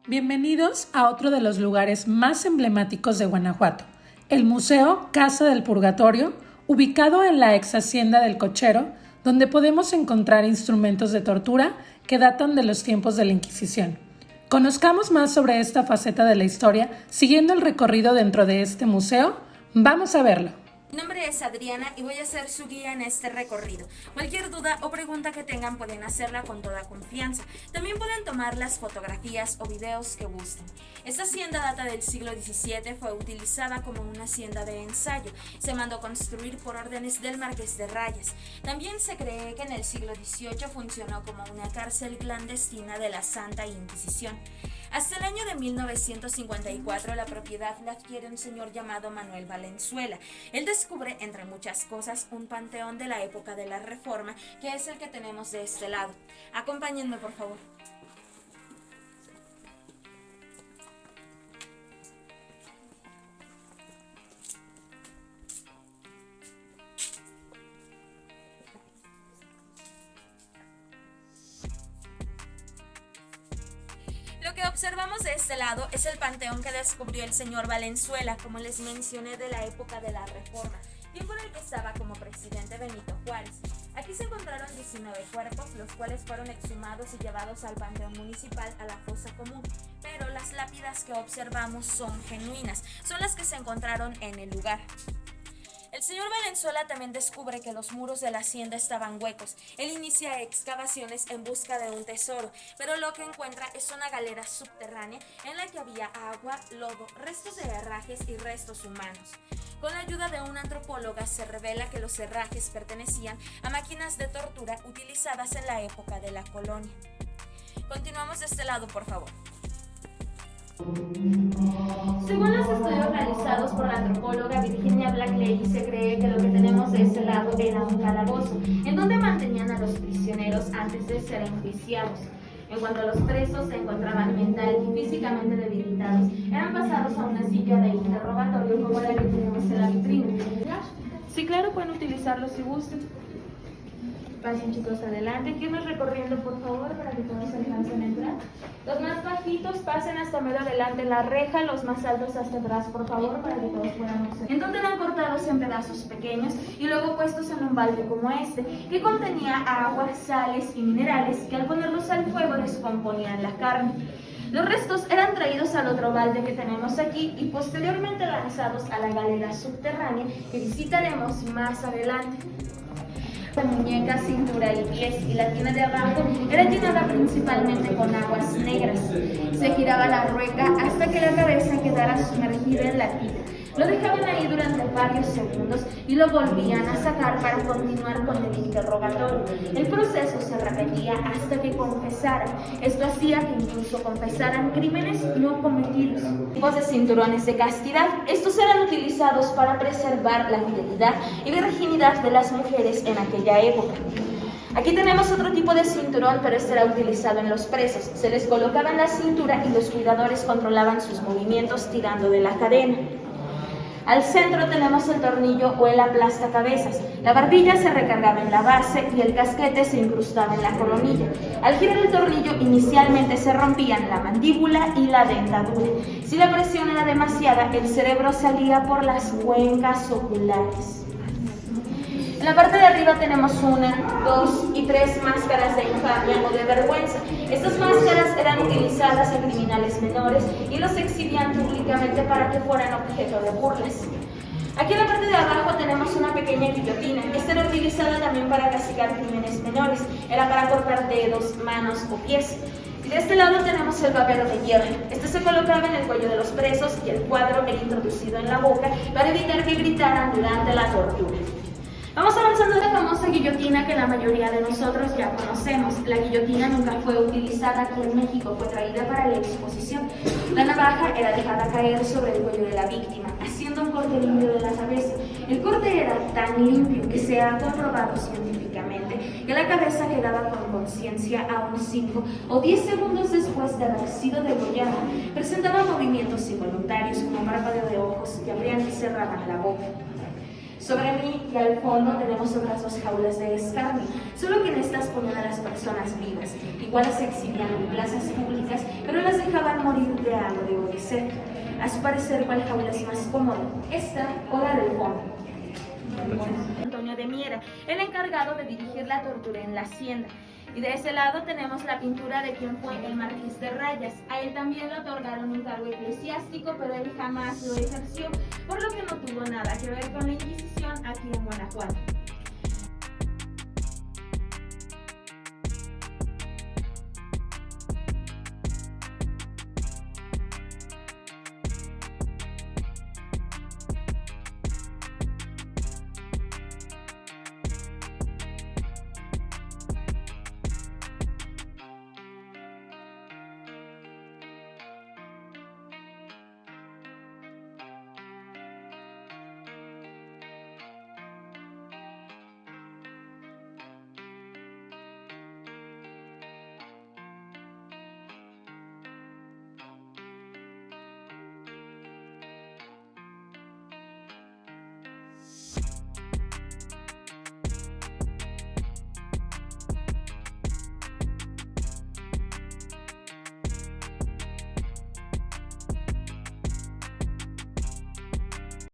Bienvenidos a otro de los lugares más emblemáticos de Guanajuato, el Museo Casa del Purgatorio, ubicado en la ex hacienda del Cochero, donde podemos encontrar instrumentos de tortura que datan de los tiempos de la Inquisición. Conozcamos más sobre esta faceta de la historia siguiendo el recorrido dentro de este museo. Vamos a verlo. Mi nombre es Adriana y voy a ser su guía en este recorrido. Cualquier duda o pregunta que tengan pueden hacerla con toda confianza. También pueden tomar las fotografías o videos que gusten. Esta hacienda data del siglo XVII, fue utilizada como una hacienda de ensayo. Se mandó construir por órdenes del Marqués de Rayas. También se cree que en el siglo XVIII funcionó como una cárcel clandestina de la Santa Inquisición. Hasta el año de 1954 la propiedad la adquiere un señor llamado Manuel Valenzuela. Él descubre, entre muchas cosas, un panteón de la época de la Reforma, que es el que tenemos de este lado. Acompáñenme, por favor. Lo que observamos de este lado es el panteón que descubrió el señor Valenzuela, como les mencioné, de la época de la Reforma, tiempo en el que estaba como presidente Benito Juárez. Aquí se encontraron 19 cuerpos, los cuales fueron exhumados y llevados al panteón municipal, a la fosa común, pero las lápidas que observamos son genuinas, son las que se encontraron en el lugar. El señor Valenzuela también descubre que los muros de la hacienda estaban huecos. Él inicia excavaciones en busca de un tesoro, pero lo que encuentra es una galera subterránea en la que había agua, lodo, restos de herrajes y restos humanos. Con la ayuda de una antropóloga se revela que los herrajes pertenecían a máquinas de tortura utilizadas en la época de la colonia. Continuamos de este lado, por favor. Según los estudios realizados por la antropóloga Virginia Blackley, se cree que lo que tenemos de este lado era un calabozo, en donde mantenían a los prisioneros antes de ser enjuiciados. En cuanto a los presos, se encontraban mental y físicamente debilitados. Eran pasados a una silla de interrogatorio como la que tenemos en la vitrina. Sí, claro, pueden utilizarlo si gustan. Pasen, chicos, adelante. ¿Quiénes recorriendo, por favor, para que todos alcancen a entrar? Los más bajitos pasen hasta medio adelante la reja, los más altos hasta atrás, por favor, para que todos puedan observar. Entonces eran cortados en pedazos pequeños y luego puestos en un balde como este, que contenía agua, sales y minerales que al ponerlos al fuego descomponían la carne. Los restos eran traídos al otro balde que tenemos aquí y posteriormente lanzados a la galera subterránea que visitaremos más adelante. De muñeca, cintura y pies, y la tina de abajo era llenada principalmente con aguas negras. Se giraba la rueca hasta que la cabeza quedara sumergida en la tina. Lo dejaban ahí durante varios segundos y lo volvían a sacar para continuar con el interrogatorio. El proceso se repetía hasta que confesaran. Esto hacía que incluso confesaran crímenes no cometidos. Tipos de cinturones de castidad. Estos eran utilizados para preservar la fidelidad y virginidad de las mujeres en aquella época. Aquí tenemos otro tipo de cinturón, pero este era utilizado en los presos. Se les colocaba en la cintura y los cuidadores controlaban sus movimientos tirando de la cadena. Al centro tenemos el tornillo o el aplastacabezas. La barbilla se recargaba en la base y el casquete se incrustaba en la coronilla. Al girar el tornillo inicialmente se rompían la mandíbula y la dentadura. Si la presión era demasiada, el cerebro salía por las cuencas oculares. En la parte de arriba tenemos 1, 2 y 3 máscaras de infamia o de vergüenza. Estas máscaras eran utilizadas en criminales menores y los exhibían públicamente para que fueran objeto de burlas. Aquí en la parte de abajo tenemos una pequeña guillotina. Esta era utilizada también para castigar crímenes menores. Era para cortar dedos, manos o pies. Y de este lado tenemos el babero de hierro. Este se colocaba en el cuello de los presos y el cuadro era introducido en la boca para evitar que gritaran durante la tortura. Vamos avanzando a la famosa guillotina que la mayoría de nosotros ya conocemos. La guillotina nunca fue utilizada aquí en México, fue traída para la exposición. La navaja era dejada caer sobre el cuello de la víctima, haciendo un corte limpio de la cabeza. El corte era tan limpio que se ha comprobado científicamente que la cabeza quedaba con conciencia a unos 5 o 10 segundos después de haber sido degollada. Presentaba movimientos involuntarios como parpadeo de ojos que abrían y cerraban la boca. Sobre mí y al fondo tenemos otras 2 jaulas de escarnio, solo que en estas ponían a las personas vivas. Igual las exhibían en plazas públicas, pero las dejaban morir de hambre o de sed. A su parecer, ¿cuál jaula es más cómoda? ¿Esta o la del fondo? Antonio de Miera, el encargado de dirigir la tortura en la hacienda. Y de ese lado tenemos la pintura de quien fue el Marqués de Rayas. A él también le otorgaron un cargo eclesiástico, pero él jamás lo ejerció, por lo que no tuvo nada que ver con la Inquisición aquí en Guanajuato.